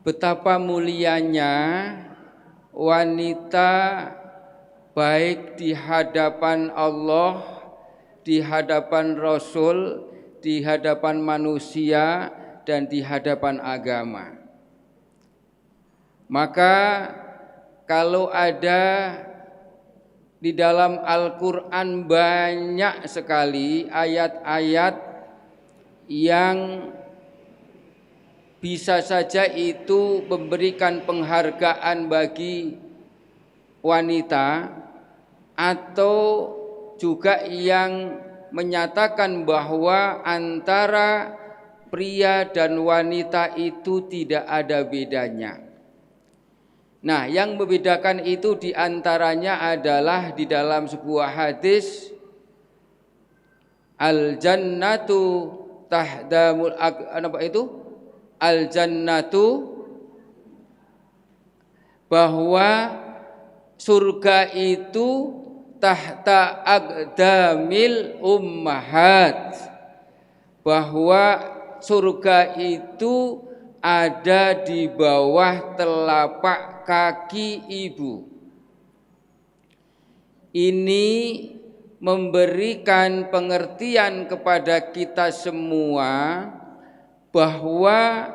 betapa mulianya wanita baik di hadapan Allah, di hadapan Rasul, di hadapan manusia, dan di hadapan agama. Maka kalau ada di dalam Al-Quran banyak sekali ayat-ayat yang bisa saja itu memberikan penghargaan bagi wanita, atau juga yang menyatakan bahwa antara pria dan wanita itu tidak ada bedanya. Nah, yang membedakan itu diantaranya adalah di dalam sebuah hadis, al-jannatu tahdamul apa itu? Al-jannatu, bahwa surga itu tahta aqdamil ummahat, bahwa surga itu ada di bawah telapak kaki ibu. Ini memberikan pengertian kepada kita semua bahwa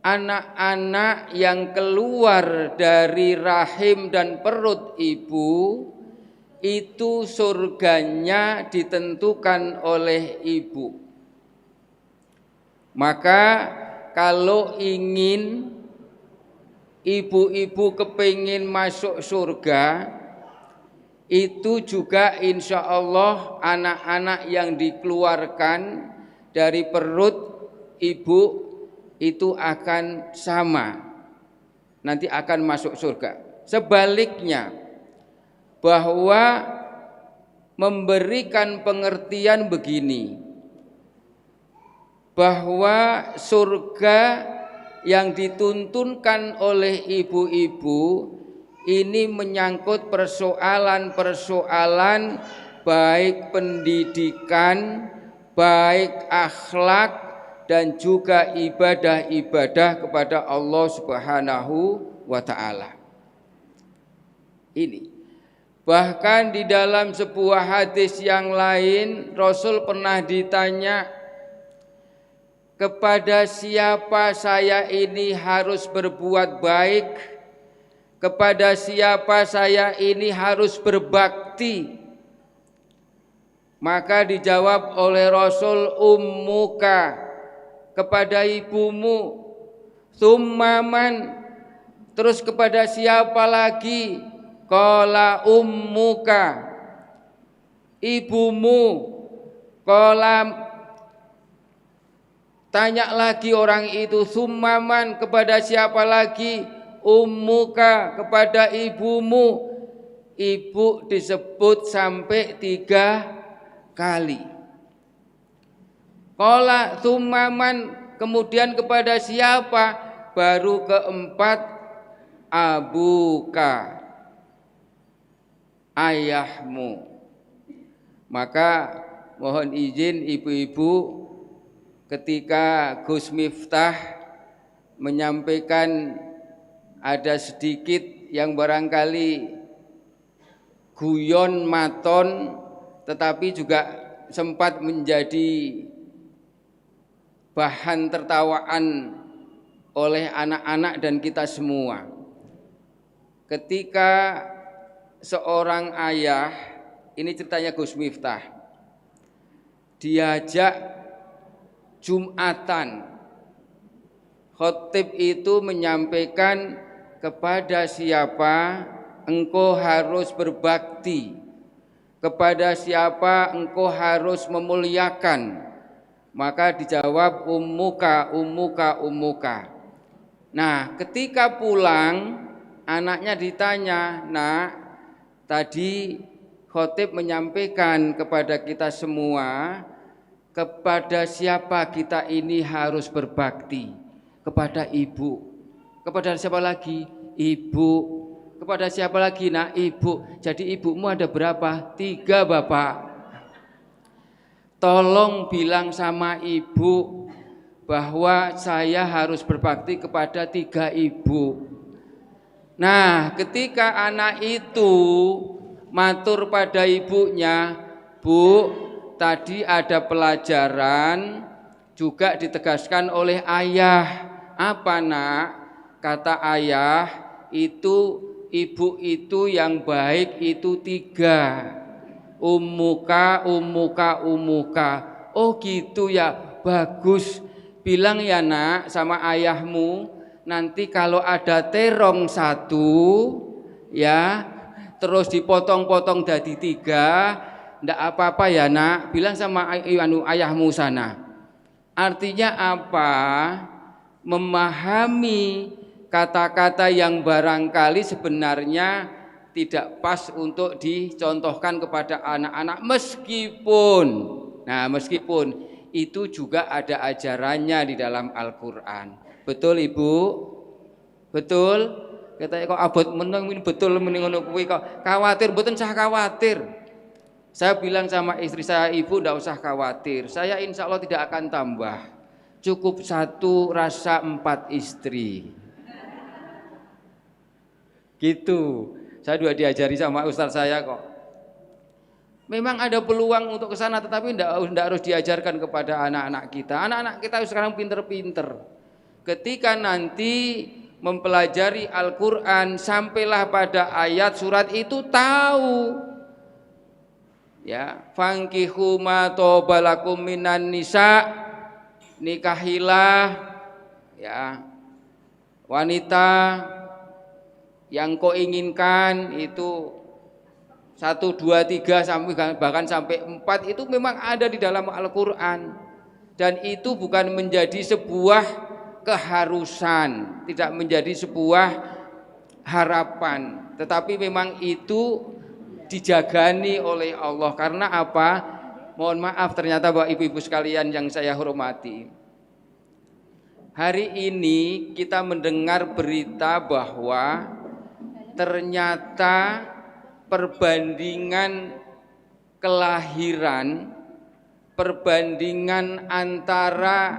anak-anak yang keluar dari rahim dan perut ibu itu surganya ditentukan oleh ibu. Maka kalau ingin ibu-ibu kepingin masuk surga, itu juga insya Allah anak-anak yang dikeluarkan dari perut ibu itu akan sama, nanti akan masuk surga. Sebaliknya, bahwa memberikan pengertian begini, bahwa surga yang dituntunkan oleh ibu-ibu ini menyangkut persoalan-persoalan baik pendidikan, baik akhlak, dan juga ibadah-ibadah kepada Allah Subhanahu wa ta'ala. Ini bahkan di dalam sebuah hadis yang lain, Rasul pernah ditanya, kepada siapa saya ini harus berbuat baik, kepada siapa saya ini harus berbakti. Maka dijawab oleh Rasul, ummuka, kepada ibumu. Tsummaman, terus kepada siapa lagi? Qala ummuka, ibumu. Qala, tanya lagi orang itu, tsummaman, kepada siapa lagi? Ummuka, kepada ibumu. Ibu disebut sampai 3 kali. Qala tsummaman, kemudian kepada siapa? Baru keempat, abuka, ayahmu. Maka mohon izin ibu-ibu, ketika Gus Miftah menyampaikan ada sedikit yang barangkali guyon maton, tetapi juga sempat menjadi bahan tertawaan oleh anak-anak dan kita semua. Ketika seorang ayah, ini ceritanya Gus Miftah, diajak Jumatan, khotib itu menyampaikan kepada siapa engkau harus berbakti, kepada siapa engkau harus memuliakan. Maka dijawab ummuka, ummuka, ummuka. Nah, ketika pulang anaknya ditanya, nak, tadi khotib menyampaikan kepada kita semua, kepada siapa kita ini harus berbakti? Kepada ibu. Kepada siapa lagi? Ibu. Kepada siapa lagi? Nah, ibu. Jadi ibumu ada berapa? 3, Bapak. Tolong bilang sama ibu bahwa saya harus berbakti kepada 3 ibu. Nah, ketika anak itu matur pada ibunya, Bu, tadi ada pelajaran juga ditegaskan oleh ayah. Apa nak? Kata ayah, itu ibu itu yang baik itu 3. Umuka, umuka, umuka. Oh gitu ya, bagus. Bilang ya nak sama ayahmu, nanti kalau ada terong 1 ya, terus dipotong-potong jadi 3, ndak apa-apa ya nak. Bilang sama ayahmu sana. Artinya apa? Memahami kata-kata yang barangkali sebenarnya tidak pas untuk dicontohkan kepada anak-anak, meskipun itu juga ada ajarannya di dalam Al-Qur'an. Betul Ibu? Betul? Katanya kok abot meneng betul mending ngono kuwi kok. Khawatir mboten usah khawatir. Saya bilang sama istri saya, Ibu ndak usah khawatir. Saya insya Allah tidak akan tambah. Cukup 1 rasa 4 istri. Gitu. Saya juga diajari sama ustaz saya kok. Memang ada peluang untuk ke sana, tetapi tidak harus diajarkan kepada anak-anak kita. Anak-anak kita sekarang pinter-pinter. Ketika nanti mempelajari Al-Quran, sampailah pada ayat surat itu tahu. Ya, fankihu ma tobalakum minan nisa, nikahilah ya wanita yang kau inginkan itu 1, 2, 3 sampai bahkan sampai 4 itu memang ada di dalam Al-Qur'an, dan itu bukan menjadi sebuah keharusan, tidak menjadi sebuah harapan, tetapi memang itu dijagani oleh Allah. Karena apa? Mohon maaf, ternyata Bapak Ibu-ibu sekalian yang saya hormati, hari ini kita mendengar berita bahwa ternyata perbandingan kelahiran, perbandingan antara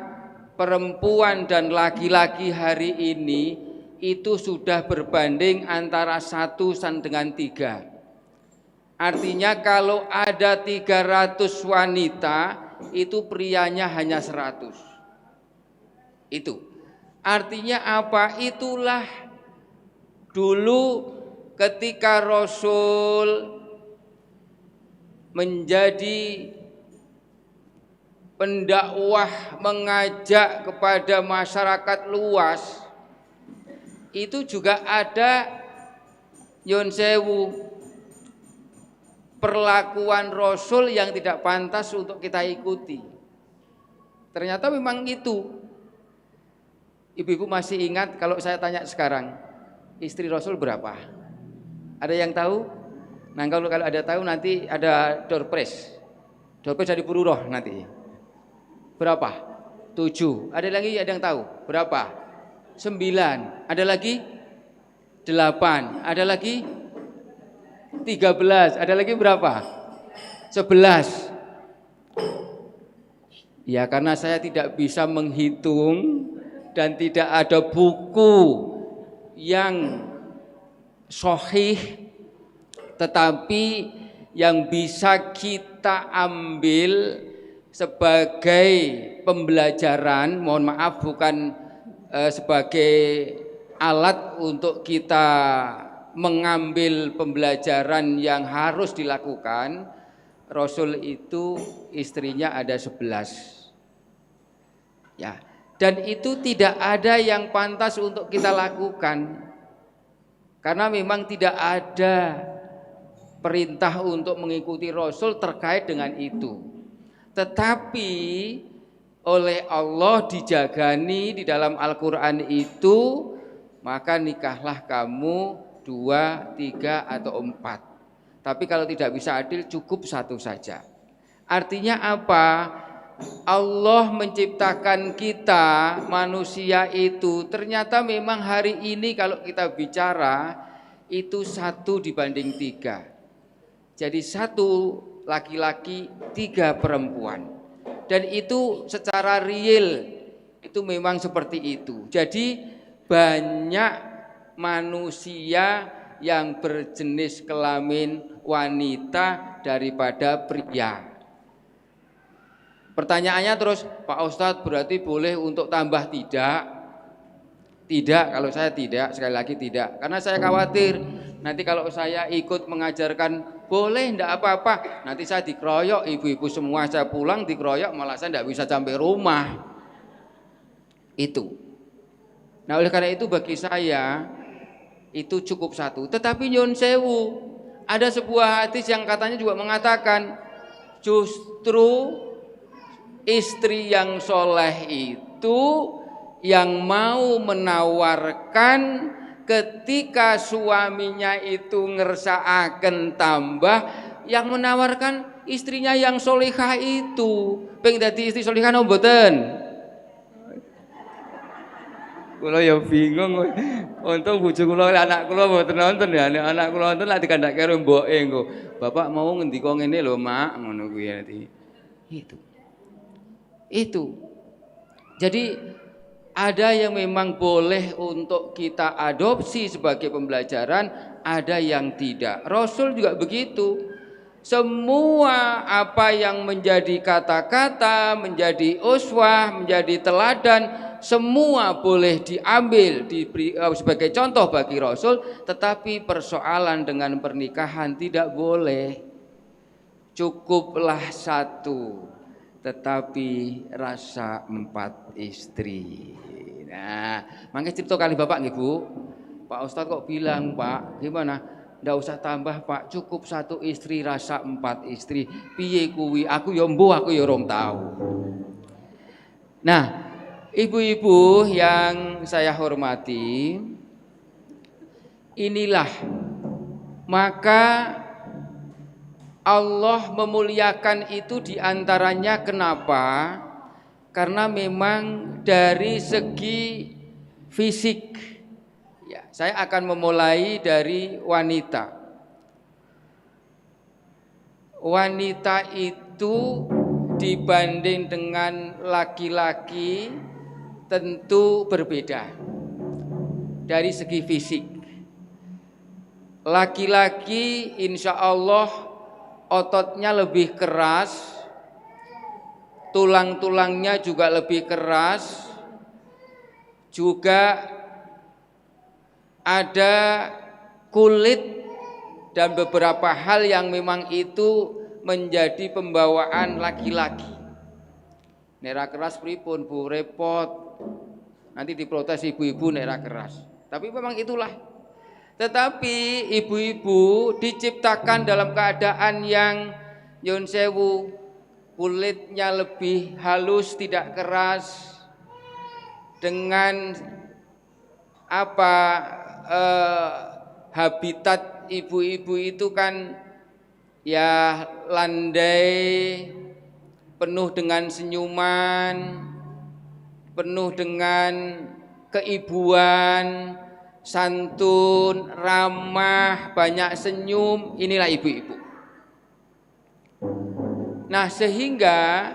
perempuan dan laki-laki hari ini itu sudah berbanding antara 1 dengan 3. Artinya kalau ada 300 wanita, itu prianya hanya 100. Itu artinya apa? Itulah dulu ketika Rasul menjadi pendakwah, mengajak kepada masyarakat luas, itu juga ada nyun sewu perlakuan Rasul yang tidak pantas untuk kita ikuti. Ternyata memang itu. Ibu-ibu masih ingat kalau saya tanya sekarang, istri Rasul berapa? Ada yang tahu? Nah, kalau ada tahu nanti ada door prize. Door prize dari Pururoh nanti. Berapa? 7. Ada lagi ada yang tahu? Berapa? 9. Ada lagi? 8. Ada lagi? 13. Ada lagi berapa? 11. Ya, karena saya tidak bisa menghitung dan tidak ada buku yang sahih, tetapi yang bisa kita ambil sebagai pembelajaran, mohon maaf bukan sebagai alat untuk kita mengambil pembelajaran yang harus dilakukan. Rasul itu istrinya ada 11 ya, dan itu tidak ada yang pantas untuk kita lakukan karena memang tidak ada perintah untuk mengikuti Rasul terkait dengan itu. Tetapi oleh Allah dijagani di dalam Al-Quran itu, maka nikahlah kamu 2, 3 atau 4. Tapi kalau tidak bisa adil cukup 1 saja. Artinya apa? Allah menciptakan kita manusia itu ternyata memang hari ini kalau kita bicara itu 1 dibanding 3. Jadi 1 laki-laki, 3 perempuan. Dan itu secara real Itu memang seperti itu. Jadi banyak manusia yang berjenis kelamin wanita daripada pria. Pertanyaannya terus, Pak Ustadz berarti boleh untuk tambah? Tidak. Tidak, kalau saya tidak, sekali lagi tidak. Karena saya khawatir nanti kalau saya ikut mengajarkan boleh enggak apa-apa, nanti saya dikeroyok, ibu-ibu semua saya pulang dikeroyok, malah saya enggak bisa sampai rumah. Itu. Nah, oleh karena itu bagi saya itu cukup satu. Tetapi nyun sewu, ada sebuah hadis yang katanya juga mengatakan justru istri yang soleh itu yang mau menawarkan ketika suaminya itu ngersaaken tambah, yang menawarkan istrinya yang solihah itu. Pengen dadi istri solihah no mboten? Kula ya bingung. Untung bojo kula anak kula mboten nonton ya. Anak kula nonton lak dikandak karo mboke engko. Bapak mau ngendika ngene lho, Mak, ngono kuwi nanti. Itu. Jadi ada yang memang boleh untuk kita adopsi sebagai pembelajaran, ada yang tidak. Rasul juga begitu. Semua apa yang menjadi kata-kata, menjadi uswah, menjadi teladan, semua boleh diambil sebagai contoh bagi Rasul, tetapi persoalan dengan pernikahan tidak boleh. Cukuplah satu, tetapi rasa 4 istri. Nah, makanya cerita kali Bapak nggih Bu. Pak Ustadz kok bilang, Pak, gimana? Ndak usah tambah, Pak, cukup 1 istri rasa 4 istri. Piye kuwi? Aku ya mbuh, aku ya rong tahu. Nah, ibu-ibu yang saya hormati, inilah maka Allah memuliakan itu diantaranya kenapa? Karena memang dari segi fisik. Ya, saya akan memulai dari wanita. Wanita itu dibanding dengan laki-laki tentu berbeda dari segi fisik. Laki-laki insya Allah ototnya lebih keras, tulang-tulangnya juga lebih keras, juga ada kulit dan beberapa hal yang memang itu menjadi pembawaan laki-laki. Nera keras pripun Bu, repot. Nanti diprotes ibu-ibu nera keras. Tapi memang itulah. Tetapi ibu-ibu diciptakan dalam keadaan yang nyun sewu, kulitnya lebih halus, tidak keras, dengan habitat ibu-ibu itu kan ya landai, penuh dengan senyuman, penuh dengan keibuan, santun, ramah, banyak senyum. Inilah ibu-ibu. Nah, sehingga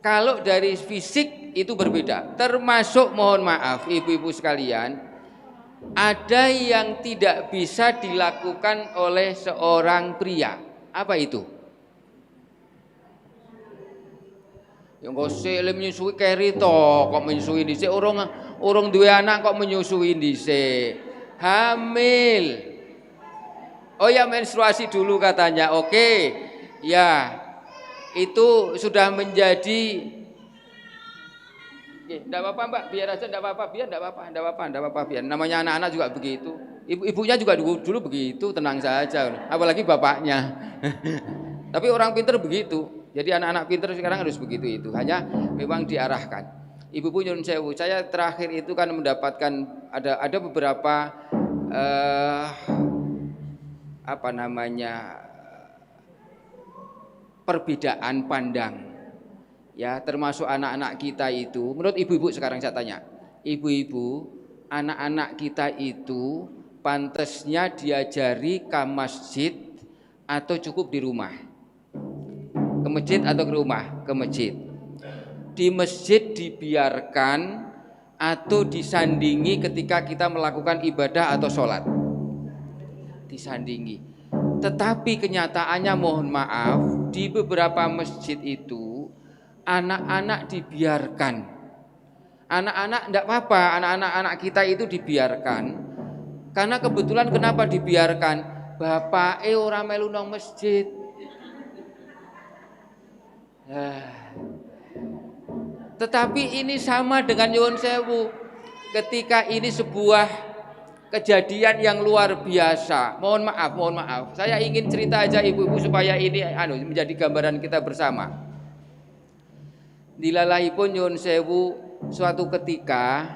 kalau dari fisik itu berbeda, termasuk mohon maaf ibu-ibu sekalian, ada yang tidak bisa dilakukan oleh seorang pria. Apa itu? Yang kok sik menyusui keri to, kok menyusui dhisik urung duwe anak kok menyusui dhisik. Hamil. Oh ya, menstruasi dulu katanya. Oke. Ya, itu sudah menjadi. Enggak apa-apa Mbak, biar aja, enggak apa-apa, biar enggak apa-apa, biar. Namanya anak-anak juga begitu. Ibunya juga dulu begitu, tenang saja. Apalagi bapaknya. Tapi orang pinter begitu. Jadi anak-anak pinter sekarang harus begitu itu. Hanya memang diarahkan. Ibu nyun sewu, saya terakhir itu kan mendapatkan ada beberapa perbedaan pandang, ya, termasuk anak-anak kita itu. Menurut ibu-ibu sekarang saya tanya, ibu-ibu, anak-anak kita itu pantasnya diajari ke masjid atau cukup di rumah? Ke masjid atau ke rumah? Ke masjid. di masjid dibiarkan atau disandingi ketika kita melakukan ibadah atau sholat? Disandingi. Tetapi kenyataannya mohon maaf, di beberapa masjid itu anak-anak dibiarkan. Anak-anak enggak apa-apa, anak-anak kita itu dibiarkan. Karena kebetulan kenapa dibiarkan? Bapake ora melu nang masjid. Tetapi ini sama dengan nyuwun sewu. Ketika ini sebuah kejadian yang luar biasa. Mohon maaf. Saya ingin cerita aja ibu-ibu supaya ini menjadi gambaran kita bersama. Dilalahipun nyuwun sewu, suatu ketika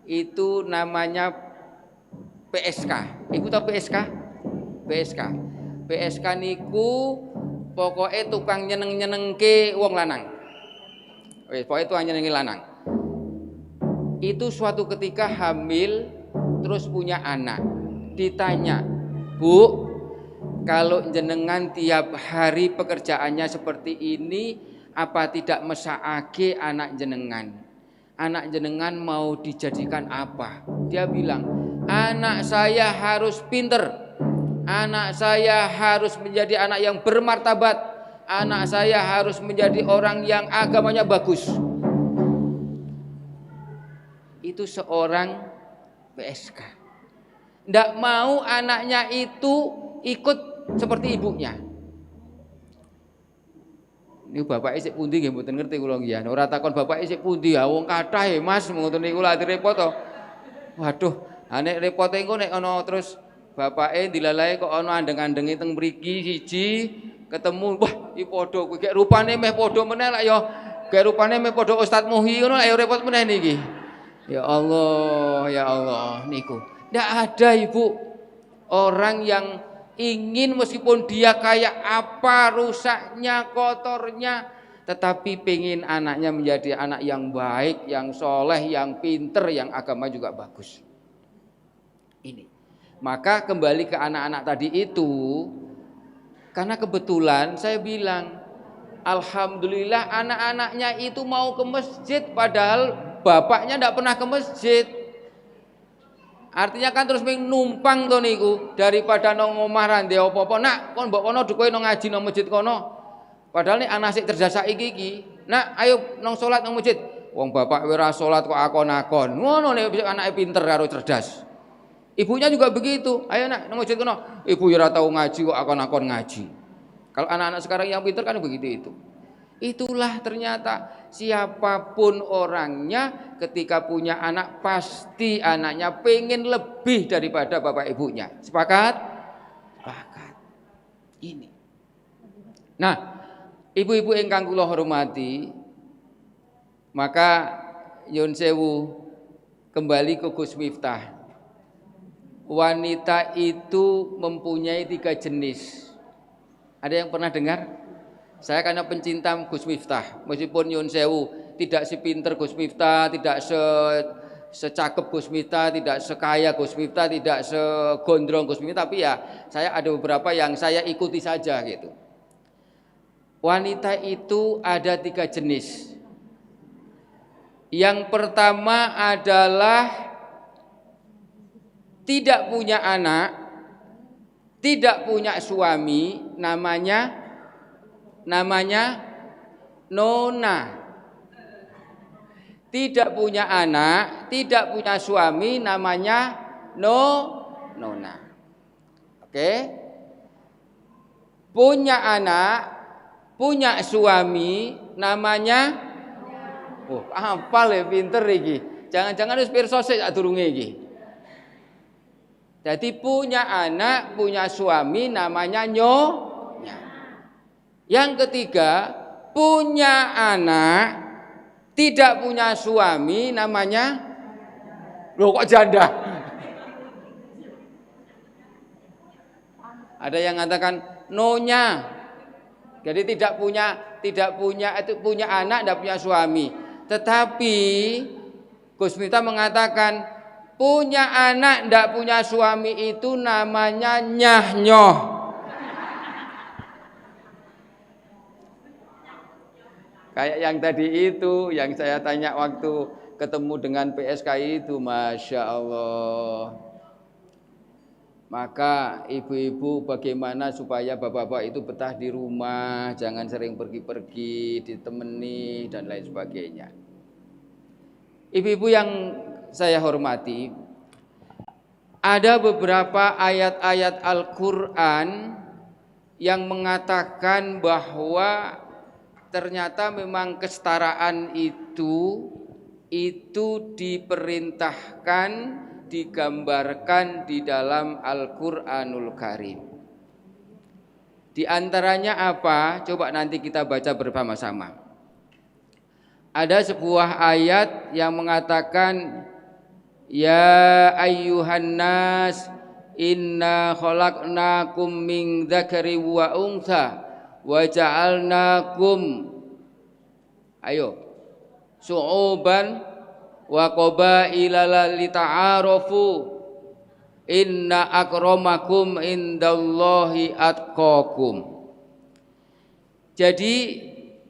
itu namanya PSK. Ibu tahu PSK? PSK niku pokoknya tukang nyeneng-nyenengke wong lanang. Pokoknya tukang nyenengi lanang. Itu suatu ketika hamil terus punya anak. Ditanya, "Bu, kalau jenengan tiap hari pekerjaannya seperti ini, apa tidak mesakake anak jenengan? Anak jenengan mau dijadikan apa?" Dia bilang, "Anak saya harus pinter. Anak saya harus menjadi anak yang bermartabat. Anak saya harus menjadi orang yang agamanya bagus." Itu seorang PSK. Ndak mau anaknya itu ikut seperti ibunya. Niku bapak isik pundi nggih mboten ngerti kula nggih. Ora takon bapak isik pundi, wong kathah Mas ngoten niku lha direpot to. Waduh, nek repote engko nek ana terus bapake dilalae kok ana andeng-andengi teng mriki siji ketemu, wah iki padha kuwi gek rupane meh padha meneh lak ya. Gek rupane meh padha Ustaz Muhi ngono lak ya repot meneh niki. Ya Allah niku. Ndak ada Ibu orang yang ingin meskipun dia kayak apa rusaknya, kotornya, tetapi pengen anaknya menjadi anak yang baik, yang soleh, yang pinter, yang agama juga bagus. Ini. Maka kembali ke anak-anak tadi itu, karena kebetulan saya bilang, alhamdulillah anak-anaknya itu mau ke masjid padahal bapaknya tidak pernah ke masjid. Artinya kan terus numpang to niku daripada nang omah ra ndek apa-apa. Nak, kon mbok kono dukoe nang ngaji nang masjid kono. Padahal nek anak sik cerdas saiki iki, nak ayo nang salat nang masjid. Wong bapak ora salat kok akon-akon. Ngono nek anake pinter karo cerdas. Ibunya juga begitu. Ayo nak nang masjid kono. Ibu ya ora tau ngaji kok akon-akon ngaji. Kalau anak-anak sekarang yang pinter kan begitu itu. Itulah ternyata siapapun orangnya ketika punya anak pasti anaknya pengen lebih daripada bapak ibunya. Sepakat? Sepakat. Ini. Nah, ibu-ibu ingkang kula hormati, maka nyuwun sewu kembali ke Gus Miftah. Wanita itu mempunyai 3 jenis. Ada yang pernah dengar? Saya karena pencinta Gus Miftah, meskipun nyuwun sewu tidak sepinter Gus Miftah, tidak secakep Gus Miftah, tidak sekaya Gus Miftah, tidak segondrong Gus Miftah, tapi ya saya ada beberapa yang saya ikuti saja gitu. Wanita itu ada 3 jenis. Yang pertama adalah tidak punya anak, tidak punya suami, namanya nona. Tidak punya anak, tidak punya suami, namanya nona. Oke? Punya anak, punya suami, namanya hafal ya pinter iki. Jangan-jangan wis pirsa sik sadurunge iki. Jadi punya anak, punya suami, namanya nyonya. Yang ketiga, punya anak, tidak punya suami, namanya loh kok janda? Ada yang mengatakan nonya. Jadi tidak punya anak, tidak punya suami. Tetapi Gus Miftah mengatakan punya anak, tidak punya suami itu namanya nyahnyoh. Kayak yang tadi itu, yang saya tanya waktu ketemu dengan PSKI itu, Masya Allah. Maka ibu-ibu bagaimana supaya bapak-bapak itu betah di rumah, jangan sering pergi-pergi, ditemani dan lain sebagainya. Ibu-ibu yang saya hormati, ada beberapa ayat-ayat Al-Quran yang mengatakan bahwa ternyata memang kesetaraan itu diperintahkan, digambarkan di dalam Al-Quranul Karim. Di antaranya apa? Coba nanti kita baca bersama-sama. Ada sebuah ayat yang mengatakan, ya ayyuhan nas inna khalaqnakum min dzakari wa untha wa ja'alnakum syu'uban wa qabaila lita'arafu inna akramakum indallahi atqakum. Jadi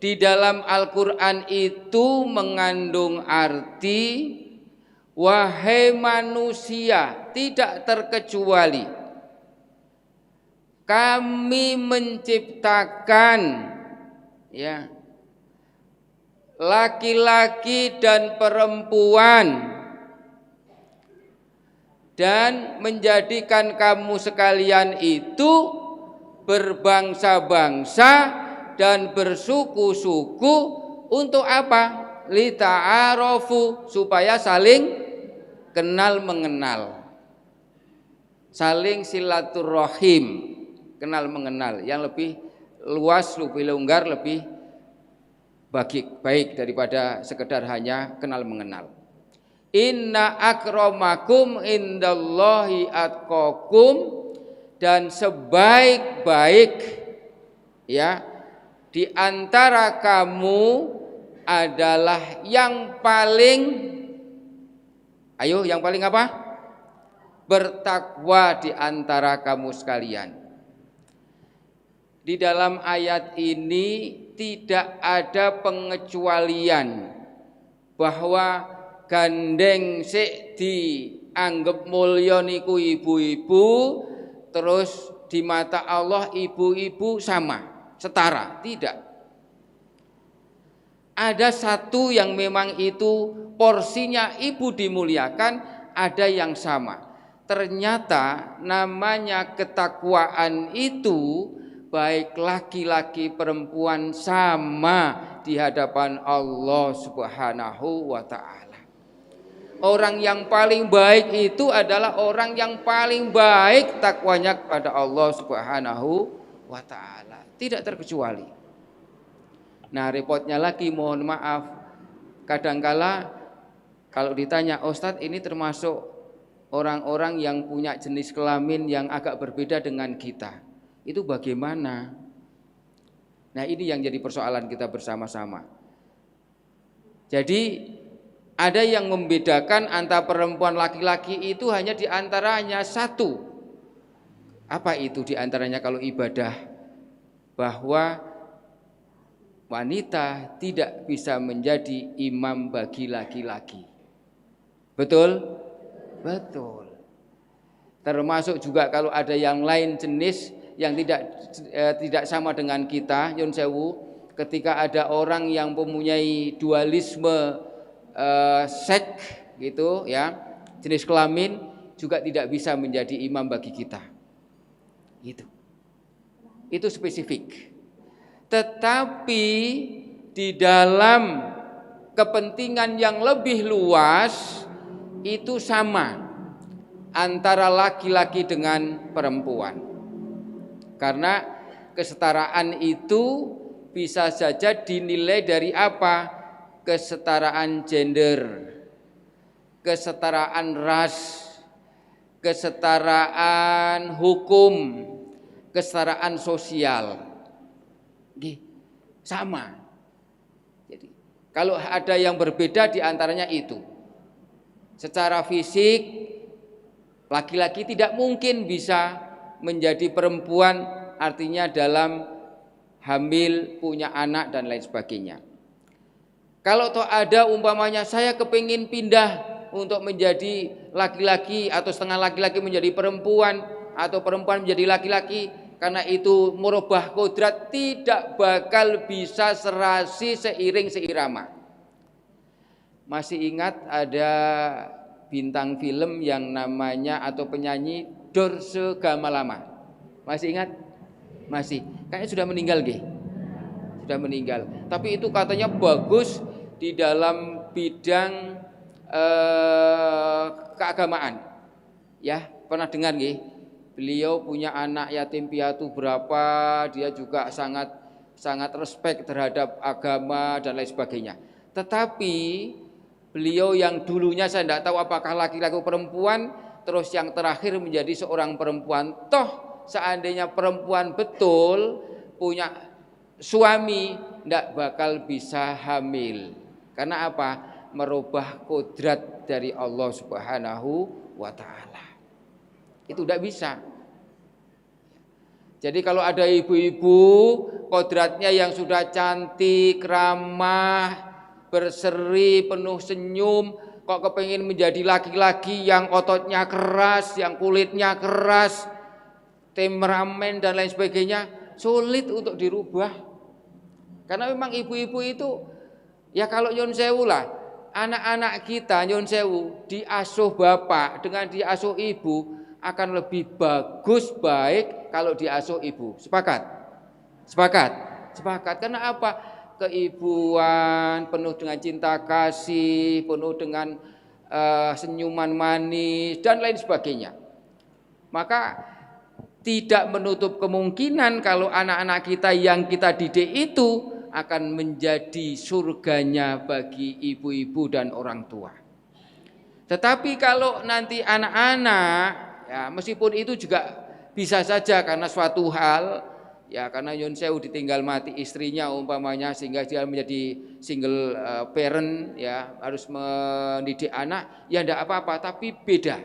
di dalam Al-Qur'an itu mengandung arti, wahai manusia, tidak terkecuali kami menciptakan ya laki-laki dan perempuan dan menjadikan kamu sekalian itu berbangsa-bangsa dan bersuku-suku untuk apa? Lita'arofu, supaya saling kenal mengenal, saling silaturahim, kenal mengenal yang lebih luas, lebih longgar, lebih baik daripada sekedar hanya kenal mengenal. Inna akramakum indallahi atqakum, dan sebaik-baik ya di antara kamu adalah yang paling, yang paling apa? Bertakwa di antara kamu sekalian. Di dalam ayat ini tidak ada pengecualian bahwa gandeng sik dianggap mulya niku ibu-ibu, terus di mata Allah ibu-ibu sama, setara, tidak. Ada satu yang memang itu porsinya ibu dimuliakan, ada yang sama. Ternyata namanya ketakwaan itu baik laki-laki perempuan sama di hadapan Allah Subhanahu wa ta'ala. Orang yang paling baik itu adalah orang yang paling baik takwanya kepada Allah Subhanahu wa ta'ala, tidak terkecuali. Nah, repotnya lagi, mohon maaf, kadangkala kalau ditanya, Ustadz ini termasuk orang-orang yang punya jenis kelamin yang agak berbeda dengan kita, itu bagaimana? Nah, ini yang jadi persoalan kita bersama-sama. Jadi ada yang membedakan antara perempuan laki-laki itu hanya diantaranya satu. Apa itu diantaranya kalau ibadah? Bahwa wanita tidak bisa menjadi imam bagi laki-laki. Betul? Betul. Termasuk juga kalau ada yang lain jenis yang tidak sama dengan kita, Yun Sewu, ketika ada orang yang mempunyai dualisme seks gitu ya, jenis kelamin, juga tidak bisa menjadi imam bagi kita. Itu spesifik. Tetapi di dalam kepentingan yang lebih luas itu sama antara laki-laki dengan perempuan. Karena kesetaraan itu bisa saja dinilai dari apa? Kesetaraan gender, kesetaraan ras, kesetaraan hukum, kesetaraan sosial. Sama. Jadi kalau ada yang berbeda di antaranya itu. Secara fisik laki-laki tidak mungkin bisa menjadi perempuan, artinya dalam hamil, punya anak dan lain sebagainya. Kalau toh ada umpamanya saya kepingin pindah untuk menjadi laki-laki atau setengah laki-laki menjadi perempuan atau perempuan menjadi laki-laki, karena itu merubah kodrat, tidak bakal bisa serasi seiring seirama. Masih ingat ada bintang film yang namanya atau penyanyi Dorce Gamalama? Masih ingat? Masih. Kayaknya sudah meninggal nggih. Sudah meninggal. Tapi itu katanya bagus di dalam bidang keagamaan. Ya, pernah dengar nggih? Beliau punya anak yatim piatu berapa, dia juga sangat respect terhadap agama dan lain sebagainya. Tetapi beliau yang dulunya saya tidak tahu apakah laki-laki atau perempuan, terus yang terakhir menjadi seorang perempuan. Toh seandainya perempuan betul punya suami, tidak bakal bisa hamil. Karena apa? Merubah kodrat dari Allah Subhanahu wa ta'ala. Itu tidak bisa. Jadi kalau ada ibu-ibu kodratnya yang sudah cantik, ramah, berseri, penuh senyum, kok kepingin menjadi laki-laki yang ototnya keras, yang kulitnya keras, temperamen dan lain sebagainya, sulit untuk dirubah. Karena memang ibu-ibu itu, ya kalau nyun sewu lah, anak-anak kita nyun sewu diasuh bapak dengan diasuh ibu akan lebih bagus, baik kalau diasuh ibu. Sepakat? Sepakat? Sepakat. Karena apa? Keibuan penuh dengan cinta kasih, penuh dengan senyuman manis dan lain sebagainya. Maka tidak menutup kemungkinan kalau anak-anak kita yang kita didik itu akan menjadi surganya bagi ibu-ibu dan orang tua. Tetapi kalau nanti anak-anak, ya meskipun itu juga bisa saja karena suatu hal, ya karena nyun sewu ditinggal mati istrinya umpamanya sehingga dia menjadi single parent, ya harus mendidik anak, ya tidak apa-apa, tapi beda.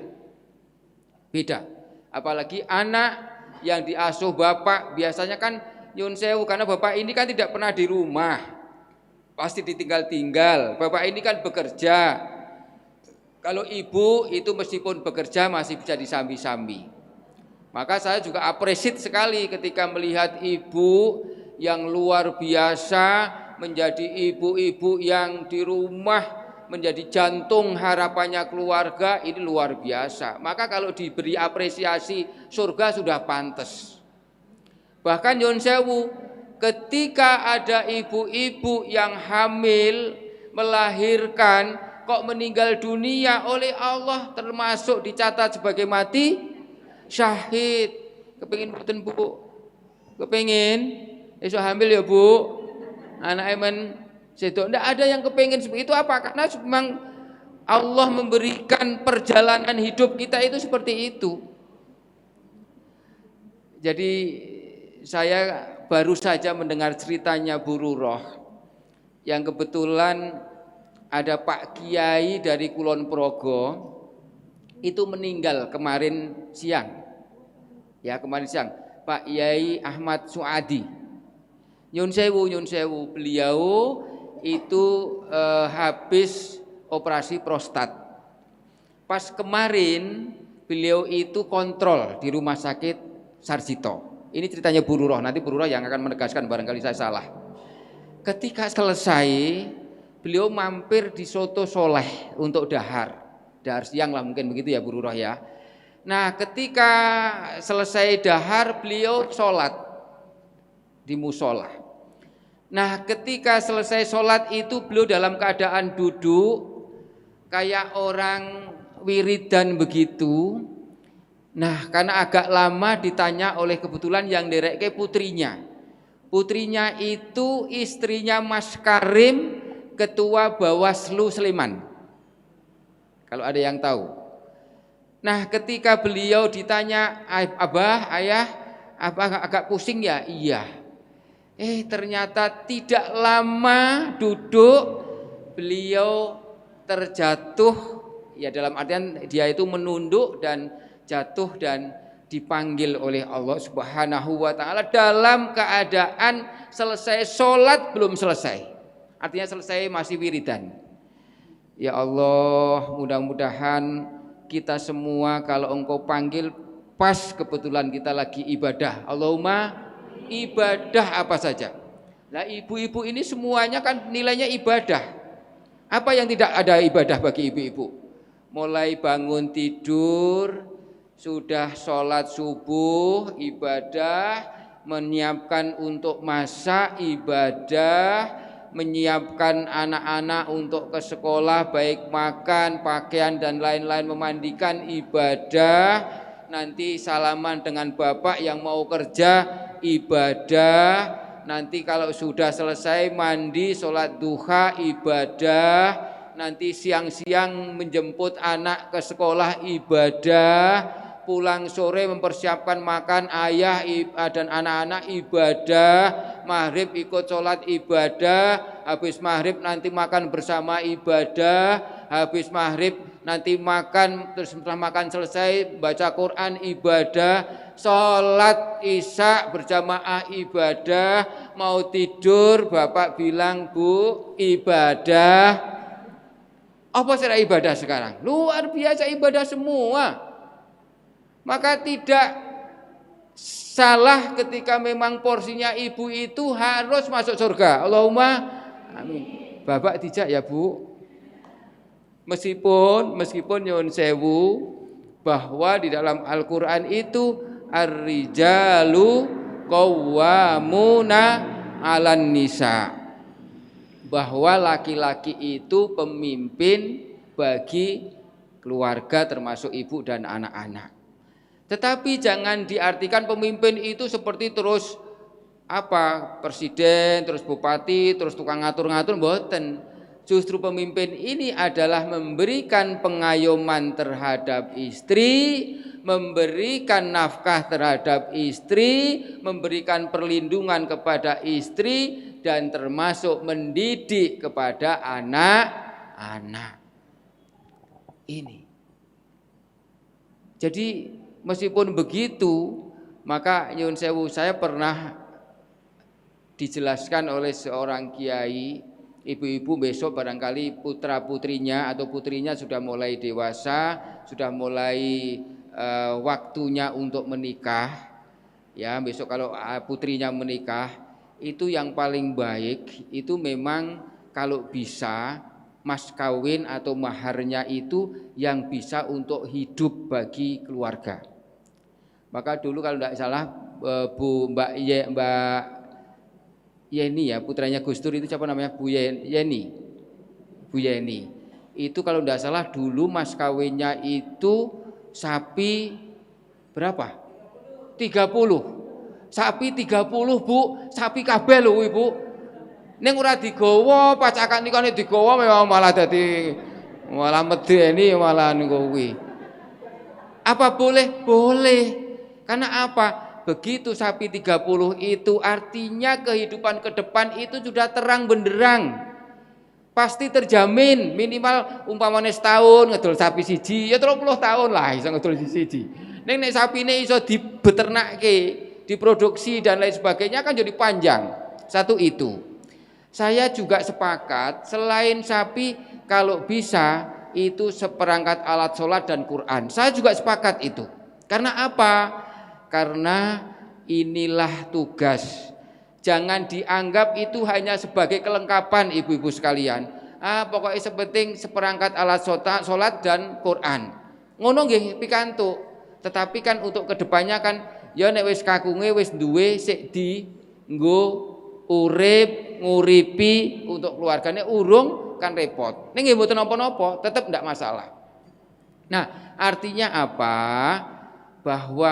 Apalagi anak yang diasuh bapak, biasanya kan nyun sewu karena bapak ini kan tidak pernah di rumah, pasti ditinggal-tinggal. Bapak ini kan bekerja. Kalau ibu itu meskipun bekerja masih bisa disambi-sambi. Maka saya juga appreciate sekali ketika melihat ibu yang luar biasa menjadi ibu-ibu yang di rumah menjadi jantung harapannya keluarga, ini luar biasa. Maka kalau diberi apresiasi, surga sudah pantas. Bahkan nyun sewu, ketika ada ibu-ibu yang hamil, melahirkan, kok meninggal dunia oleh Allah termasuk dicatat sebagai mati syahid. Kepingin mboten Bu? Kepingin? Esok hamil ya Bu? Anak emen sedok. Tidak ada yang kepingin seperti itu. Apa? Karena memang Allah memberikan perjalanan hidup kita itu seperti itu. Jadi saya baru saja mendengar ceritanya Bu Ruroh yang kebetulan ada Pak Kiai dari Kulon Progo itu meninggal kemarin siang. Ya, kemarin siang. Pak Kiai Ahmad Suadi. Nyun sewu, beliau itu habis operasi prostat. Pas kemarin beliau itu kontrol di rumah sakit Sarjito. Ini ceritanya Bu Ruroh, nanti Bu Ruroh yang akan menegaskan barangkali saya salah. Ketika selesai, beliau mampir di Soto Soleh untuk dahar siang lah mungkin begitu ya Bu Ruroh ya. Nah ketika selesai dahar beliau sholat di musola. Nah ketika selesai sholat itu beliau dalam keadaan duduk kayak orang wiridan begitu. Nah karena agak lama ditanya oleh kebetulan yang dereke putrinya. Putrinya itu istrinya Mas Karim, Ketua Bawaslu Sleman. Kalau ada yang tahu. Nah ketika beliau ditanya, Abah, Ayah, apa agak pusing ya? Iya. Ternyata tidak lama duduk beliau terjatuh, ya dalam artian dia itu menunduk dan jatuh dan dipanggil oleh Allah Subhanahu wa ta'ala dalam keadaan selesai sholat belum selesai. artinya selesai masih wiridan. Ya Allah, mudah-mudahan kita semua kalau Engkau panggil pas kebetulan kita lagi ibadah. Allahumma ibadah apa saja. Nah, ibu-ibu ini semuanya kan nilainya ibadah. Apa yang tidak ada ibadah bagi ibu-ibu? Mulai bangun tidur, sudah sholat subuh, ibadah, menyiapkan untuk masak, ibadah, menyiapkan anak-anak untuk ke sekolah, baik makan, pakaian dan lain-lain, memandikan, ibadah, nanti salaman dengan bapak yang mau kerja, ibadah, nanti kalau sudah selesai mandi, sholat duha, ibadah, nanti siang-siang menjemput anak ke sekolah, ibadah, pulang sore mempersiapkan makan ayah dan anak-anak, ibadah, maghrib ikut sholat, ibadah, habis maghrib nanti makan bersama, ibadah, habis maghrib nanti makan, terus setelah makan selesai baca Quran, ibadah, sholat isya berjamaah, ibadah, mau tidur bapak bilang bu ibadah. Apa secara ibadah sekarang? Luar biasa ibadah semua. Maka tidak salah ketika memang porsinya ibu itu harus masuk surga. Allahumma amin. Bapak dijak ya bu. Meskipun nyuwun sewu bahwa di dalam Al-Qur'an itu ar-rijalu qawwamuna 'alan nisa. Bahwa laki-laki itu pemimpin bagi keluarga termasuk ibu dan anak-anak. Tetapi jangan diartikan pemimpin itu seperti terus presiden, terus bupati, terus tukang ngatur-ngatur, mboten. Justru pemimpin ini adalah memberikan pengayoman terhadap istri, memberikan nafkah terhadap istri, memberikan perlindungan kepada istri, dan termasuk mendidik kepada anak-anak. Ini. Jadi meskipun begitu, maka nyuwun sewu, saya pernah dijelaskan oleh seorang kiai, ibu-ibu besok barangkali putra-putrinya atau putrinya sudah mulai dewasa, sudah mulai waktunya untuk menikah. Ya, besok kalau putrinya menikah, itu yang paling baik itu memang kalau bisa mas kawin atau maharnya itu yang bisa untuk hidup bagi keluarga. Maka dulu kalau tidak salah Mbak Yeni ya, putranya Gus Dur itu siapa namanya? Bu Yeni. Itu kalau tidak salah dulu mas kawinnya itu sapi berapa? 30. Sapi 30 bu, sapi kabeh lho ibu. Ning ora digawa, pacakan niku nek digawa memang malah dadi malah medeni malah niku kuwi. Apa boleh? Boleh. Karena apa? Begitu sapi 30 itu artinya kehidupan ke depan itu sudah terang benderang. Pasti terjamin minimal umpamane setahun ngedol sapi siji ya 30 tahun lah iso ngedol siji. Ning nek sapine iso dibeternakke, diproduksi dan lain sebagainya kan jadi panjang. Satu itu. Saya juga sepakat selain sapi kalau bisa itu seperangkat alat sholat dan Quran. Saya juga sepakat itu. Karena apa? Karena inilah tugas. Jangan dianggap itu hanya sebagai kelengkapan ibu-ibu sekalian. Pokoknya sepenting seperangkat alat sholat dan Quran. Ngono nggih pikantuk. Tetapi kan untuk kedepannya kan ya nek wis kakunge wis duwe sik dienggo urip nguripi untuk keluargane urung kan repot. Ning nggih mboten napa-napa, tetep ndak masalah. Nah, artinya apa? Bahwa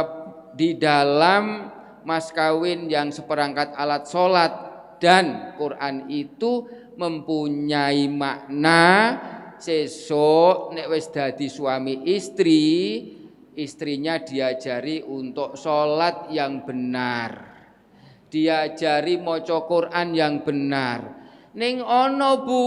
di dalam mas kawin yang seperangkat alat sholat dan Quran itu mempunyai makna sesuk nek wis dadi suami istri, istrinya diajari untuk sholat yang benar, diajari maca Quran yang benar. Ning ono bu,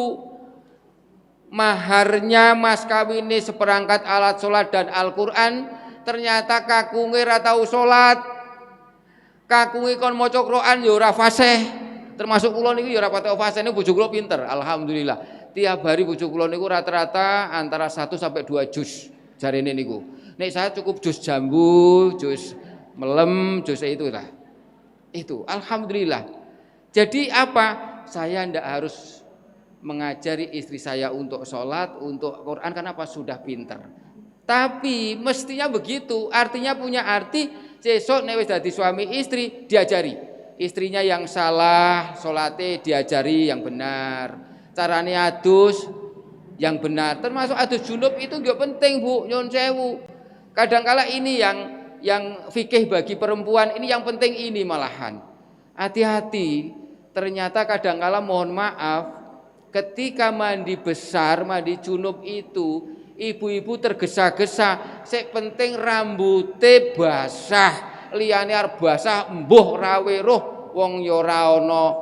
maharnya mas kawine seperangkat alat sholat dan Al-Quran, ternyata kakunge ra tau sholat, kakunge kon maca Quran ya ora fasih, Termasuk kula niku ya ora pati fasene bojo kula pinter, alhamdulillah. Tiap hari bojo kula niku rata-rata antara 1 sampai 2 jus jarene niku. Nek saya cukup jus jambu, jus melem, jus itu lah. Itu alhamdulillah. Jadi apa? Saya ndak harus mengajari istri saya untuk sholat, untuk Quran, karena apa? Sudah pinter. Tapi mestinya begitu, artinya punya arti sesuk nek wis dadi suami istri diajari. Istrinya yang salah, sholatnya diajari yang benar. Carane adus yang benar. Termasuk adus junub itu juga penting, Bu, nyun sewu. Kadangkala ini yang fikih bagi perempuan ini yang penting ini malahan. Hati-hati, ternyata kadangkala mohon maaf ketika mandi besar, mandi junub itu ibu-ibu tergesa-gesa, sing penting rambute basah. Liyane arep basah mbuh ra weruh wong ya ora ana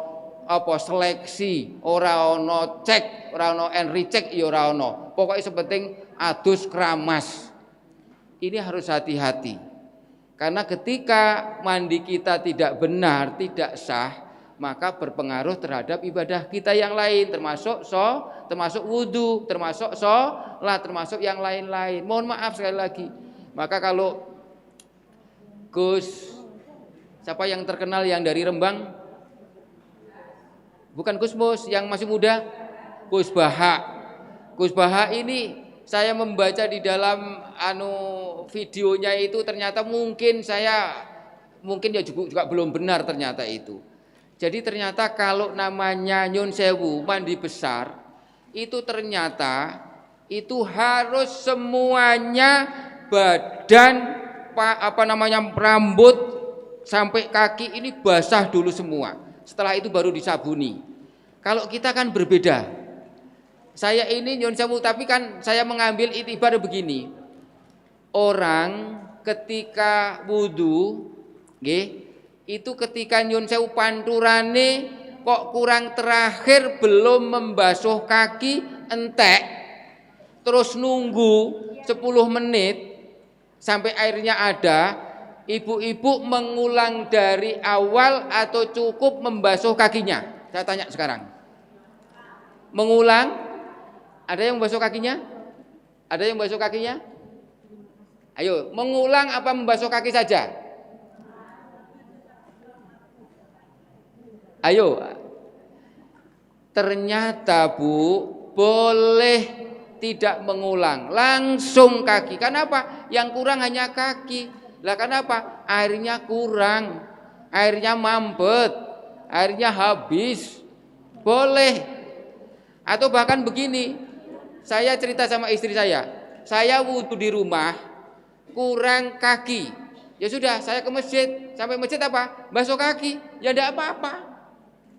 apa seleksi, ora ana cek, ora ana enri cek ya ora ana. Pokoke sepenting adus keramas. Ini harus hati-hati. Karena ketika mandi kita tidak benar, tidak sah, maka berpengaruh terhadap ibadah kita yang lain, termasuk wudu, termasuk sholat, termasuk yang lain-lain. Mohon maaf sekali lagi. Maka kalau Gus, siapa yang terkenal yang dari Rembang? Bukan Gus Mus, yang masih muda, Gus Baha. Gus Baha ini saya membaca di dalam videonya itu ternyata mungkin ya juga belum benar ternyata itu. Jadi ternyata kalau namanya nyun sewu mandi besar itu ternyata itu harus semuanya badan rambut sampai kaki ini basah dulu semua. Setelah itu baru disabuni. Kalau kita kan berbeda. Saya ini nyun sewu tapi kan saya mengambil itibar begini. Orang ketika wudu nggih, itu ketika nyun sewu panturane kok kurang terakhir belum membasuh kaki entek. Terus nunggu 10 menit sampai airnya ada, ibu-ibu mengulang dari awal atau cukup membasuh kakinya? Saya tanya sekarang. Mengulang? Ada yang membasuh kakinya? Ada yang membasuh kakinya? Ayo, mengulang apa membasuh kaki saja? Ayo. Ternyata Bu, boleh tidak mengulang, langsung kaki. Kenapa? Yang kurang hanya kaki. Lah kenapa? Airnya kurang, airnya mampet, airnya habis. Boleh. Atau bahkan begini, saya cerita sama istri saya wudu di rumah kurang kaki. Ya sudah, saya ke masjid, sampai masjid apa? Basuh kaki. Ya enggak apa-apa.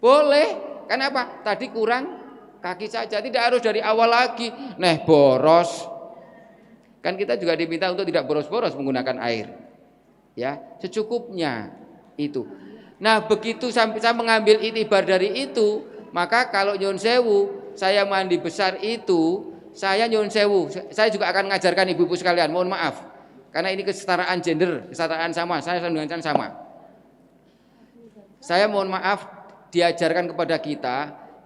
Boleh. Kenapa? Tadi kurang kaki saja, tidak harus dari awal lagi. Neh boros. Kan kita juga diminta untuk tidak boros-boros menggunakan air. Ya, secukupnya itu. Nah, begitu sampai saya mengambil itibar dari itu, maka kalau nyun sewu, saya mandi besar itu, saya nyun sewu, saya juga akan mengajarkan ibu-ibu sekalian, mohon maaf. Karena ini kesetaraan gender, kesetaraan sama, saya dengan sama. Saya mohon maaf diajarkan kepada kita,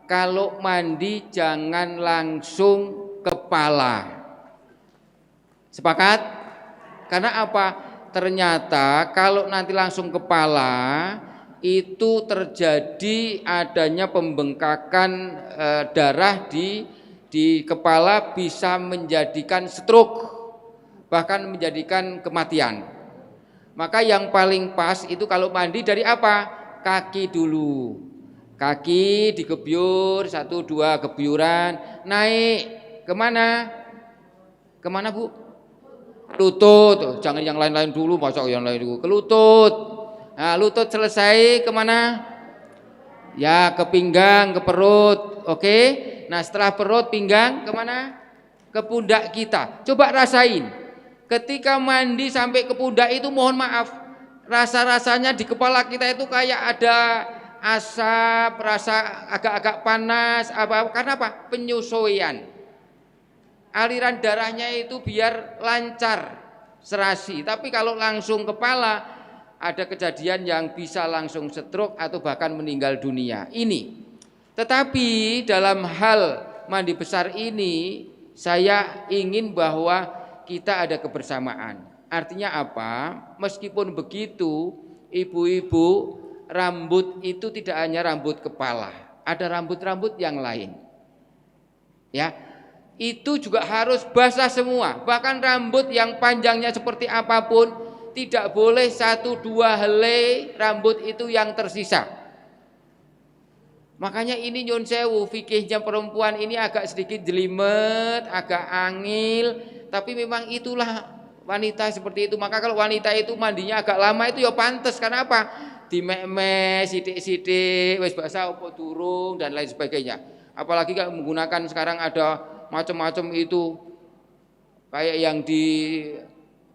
kalau mandi jangan langsung kepala. Sepakat? Karena apa? Ternyata kalau nanti langsung kepala itu terjadi adanya pembengkakan darah di kepala, bisa menjadikan stroke, bahkan menjadikan kematian. Maka yang paling pas itu kalau mandi dari apa? Kaki dulu. Kaki digebyur, 1, 2 gebyuran, naik kemana? Kemana Bu? Lutut, jangan yang lain-lain dulu, masa yang lain dulu, ke lutut. Nah, lutut selesai kemana? Ya, ke pinggang, ke perut, oke. Nah, setelah perut, pinggang, kemana? Ke pundak kita. Coba rasain, ketika mandi sampai ke pundak itu, mohon maaf, rasa-rasanya di kepala kita itu kayak ada asap, rasa agak-agak panas, karena apa? Penyesuaian. Aliran darahnya itu biar lancar serasi. Tapi kalau langsung kepala, ada kejadian yang bisa langsung stroke atau bahkan meninggal dunia. Ini. Tetapi dalam hal mandi besar ini saya ingin bahwa kita ada kebersamaan. Artinya apa? Meskipun begitu, ibu-ibu, rambut itu tidak hanya rambut kepala, ada rambut-rambut yang lain. Ya. Itu juga harus basah semua. Bahkan rambut yang panjangnya seperti apapun tidak boleh 1-2 helai rambut itu yang tersisa. Makanya ini nyun sewu, fikihnya perempuan ini agak sedikit jelimet, agak angil, tapi memang itulah wanita seperti itu. Maka kalau wanita itu mandinya agak lama itu ya pantas. Karena apa? Dimek-mek, sidik-sidik, wis basah opo durung dan lain sebagainya. Apalagi kalau menggunakan sekarang ada macam-macam itu kayak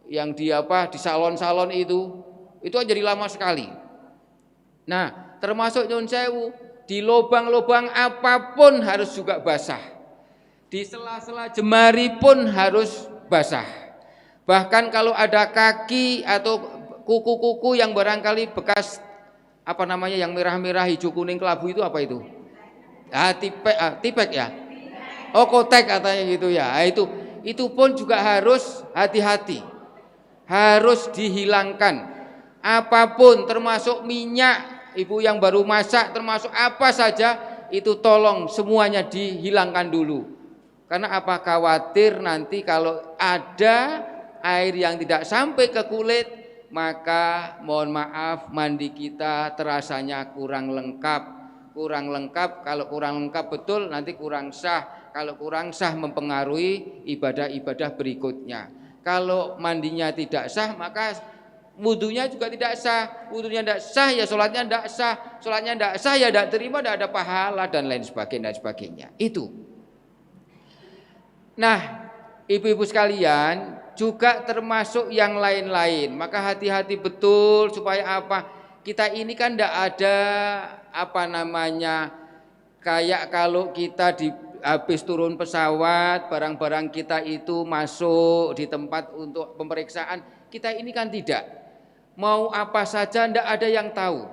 yang di salon-salon itu jadi lama sekali. Nah, termasuk nyun sewu, di lubang-lubang apapun harus juga basah. Di sela-sela jemari pun harus basah. Bahkan kalau ada kaki atau kuku-kuku yang barangkali bekas yang merah-merah, hijau, kuning, kelabu itu apa itu? Tipek ya. Oh, kotek katanya gitu ya. Itu pun juga harus hati-hati. Harus dihilangkan. Apapun termasuk minyak, ibu yang baru masak, termasuk apa saja itu tolong semuanya dihilangkan dulu. Karena apa? Khawatir nanti kalau ada air yang tidak sampai ke kulit, maka mohon maaf mandi kita terasanya kurang lengkap. Kalau kurang lengkap betul nanti kurang sah. Kalau kurang sah mempengaruhi ibadah-ibadah berikutnya. Kalau mandinya tidak sah maka wudunya juga tidak sah. Wudunya tidak sah ya sholatnya tidak sah. Sholatnya tidak sah ya tidak terima, tidak ada pahala dan lain sebagainya. Itu. Nah, ibu-ibu sekalian juga termasuk yang lain-lain. Maka hati-hati betul supaya apa? Kita ini kan tidak ada kayak kalau kita habis turun pesawat, barang-barang kita itu masuk di tempat untuk pemeriksaan. Kita ini kan tidak. Mau apa saja tidak ada yang tahu.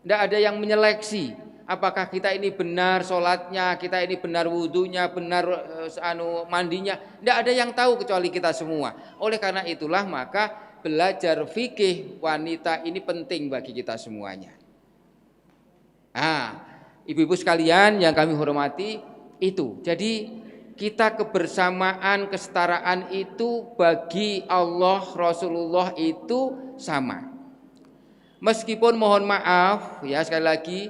Tidak ada yang menyeleksi. Apakah kita ini benar sholatnya, kita ini benar wudunya, benar mandinya. Tidak ada yang tahu kecuali kita semua. Oleh karena itulah maka belajar fikih wanita ini penting bagi kita semuanya. Ibu-ibu sekalian yang kami hormati, itu. Jadi kita kebersamaan, kesetaraan itu bagi Allah, Rasulullah itu sama. Meskipun mohon maaf ya sekali lagi,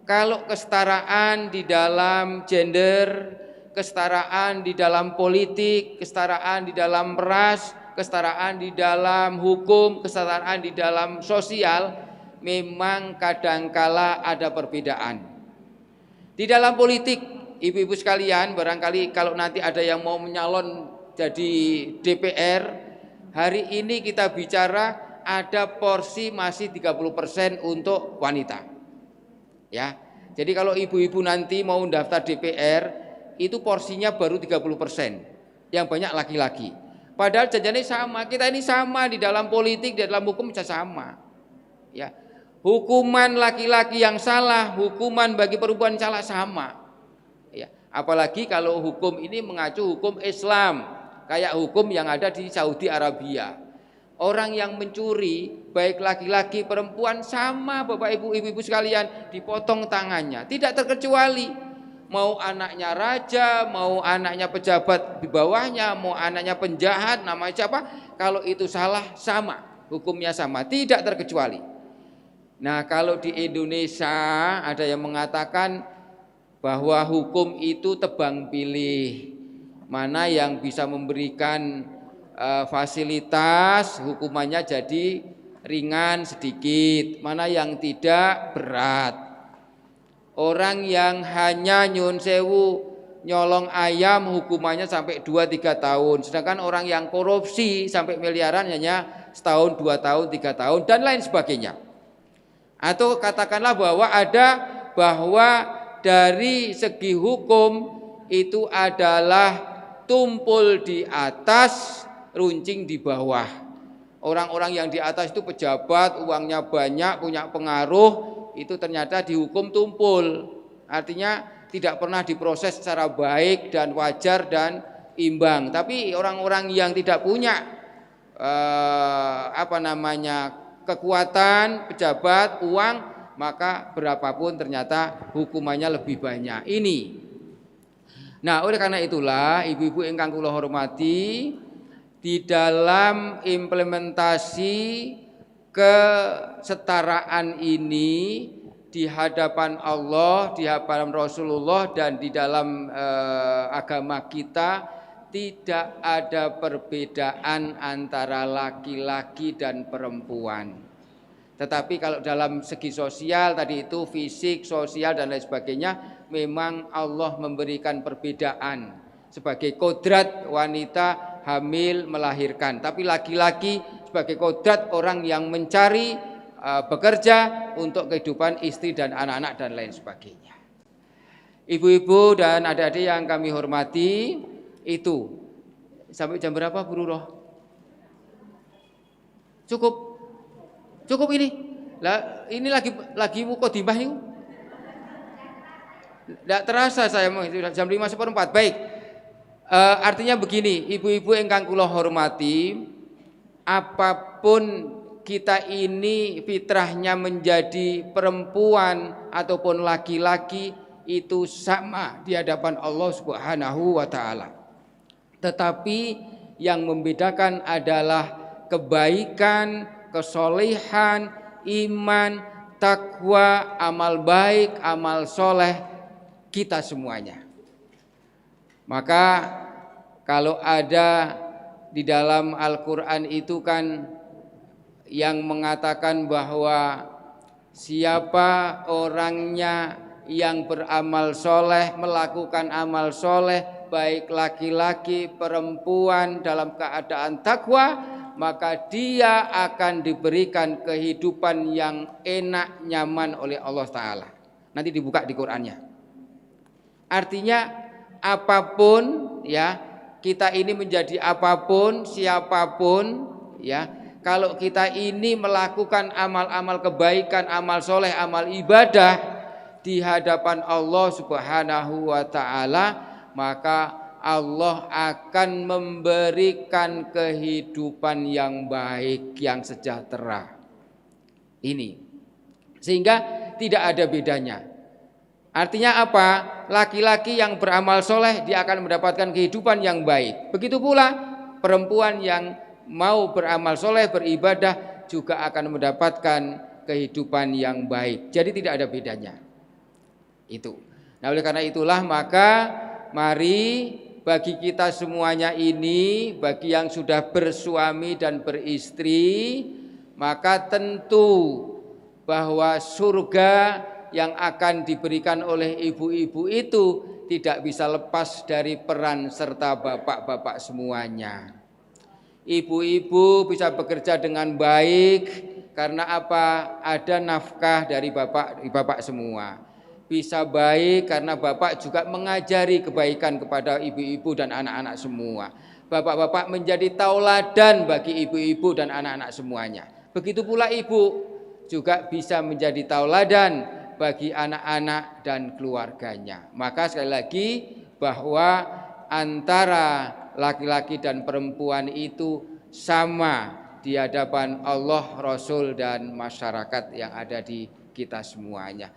kalau kesetaraan di dalam gender, kesetaraan di dalam politik, kesetaraan di dalam ras, kesetaraan di dalam hukum, kesetaraan di dalam sosial, memang kadangkala ada perbedaan. Di dalam politik, ibu-ibu sekalian, barangkali kalau nanti ada yang mau menyalon jadi DPR, hari ini kita bicara ada porsi masih 30% untuk wanita. Ya. Jadi kalau ibu-ibu nanti mau daftar DPR, itu porsinya baru 30%. Yang banyak laki-laki. Padahal janjinya sama, kita ini sama di dalam politik, di dalam hukum bisa sama. Ya. Hukuman laki-laki yang salah, hukuman bagi perempuan salah sama. Ya. Apalagi kalau hukum ini mengacu hukum Islam, kayak hukum yang ada di Saudi Arabia. Orang yang mencuri, baik laki-laki perempuan sama, Bapak Ibu sekalian, dipotong tangannya, tidak terkecuali. Mau anaknya raja, mau anaknya pejabat di bawahnya, mau anaknya penjahat, namanya siapa, kalau itu salah sama, hukumnya sama, tidak terkecuali. Nah, kalau di Indonesia ada yang mengatakan bahwa hukum itu tebang pilih, mana yang bisa memberikan fasilitas, hukumannya jadi ringan sedikit, mana yang tidak berat. Orang yang hanya nyun sewu nyolong ayam hukumannya sampai 2-3 tahun, sedangkan orang yang korupsi sampai miliaran hanya setahun, 2 tahun, 3 tahun dan lain sebagainya. Atau katakanlah bahwa dari segi hukum itu adalah tumpul di atas, runcing di bawah. Orang-orang yang di atas itu pejabat, uangnya banyak, punya pengaruh, itu ternyata dihukum tumpul. Artinya tidak pernah diproses secara baik dan wajar dan imbang. Tapi orang-orang yang tidak punya kekuatan, pejabat, uang, maka berapapun ternyata hukumannya lebih banyak. Ini. Nah, oleh karena itulah ibu-ibu ingkang kula hormati, di dalam implementasi kesetaraan ini di hadapan Allah, di hadapan Rasulullah dan di dalam agama kita tidak ada perbedaan antara laki-laki dan perempuan. Tetapi kalau dalam segi sosial tadi itu fisik, sosial dan lain sebagainya, memang Allah memberikan perbedaan sebagai kodrat wanita hamil melahirkan. Tapi laki-laki sebagai kodrat orang yang mencari bekerja untuk kehidupan istri dan anak-anak dan lain sebagainya. Ibu-ibu dan adik-adik yang kami hormati, itu sampai jam berapa Bu Ruroh? Cukup ini. Lah ini lagi mukodimah ini. Tidak terasa saya mau jam 5:04. Baik. Artinya begini, ibu-ibu ingkang kula hormati, apapun kita ini fitrahnya menjadi perempuan ataupun laki-laki itu sama di hadapan Allah Subhanahu wa taala. Tetapi yang membedakan adalah kebaikan, kesolehan, iman, takwa, amal baik, amal soleh kita semuanya. Maka kalau ada di dalam Al-Quran itu kan yang mengatakan bahwa siapa orangnya yang beramal soleh, melakukan amal soleh, baik laki-laki, perempuan dalam keadaan takwa, maka dia akan diberikan kehidupan yang enak, nyaman oleh Allah Ta'ala. Nanti dibuka di Qur'annya. Artinya apapun ya, kita ini menjadi apapun, siapapun ya, kalau kita ini melakukan amal-amal kebaikan, amal soleh, amal ibadah di hadapan Allah Subhanahu wa ta'ala, maka Allah akan memberikan kehidupan yang baik, yang sejahtera. Ini sehingga tidak ada bedanya. Artinya apa? Laki-laki yang beramal soleh dia akan mendapatkan kehidupan yang baik. Begitu pula perempuan yang mau beramal soleh, beribadah juga akan mendapatkan kehidupan yang baik. Jadi tidak ada bedanya. Itu. Nah, oleh karena itulah maka mari bagi kita semuanya ini, bagi yang sudah bersuami dan beristri, maka tentu bahwa surga yang akan diberikan oleh ibu-ibu itu tidak bisa lepas dari peran serta bapak-bapak semuanya. Ibu-ibu bisa bekerja dengan baik karena apa? Ada nafkah dari bapak semua. Bisa baik karena bapak juga mengajari kebaikan kepada ibu-ibu dan anak-anak semua. Bapak-bapak menjadi tauladan bagi ibu-ibu dan anak-anak semuanya. Begitu pula ibu juga bisa menjadi tauladan bagi anak-anak dan keluarganya. Maka sekali lagi bahwa antara laki-laki dan perempuan itu sama di hadapan Allah, Rasul dan masyarakat yang ada di kita semuanya.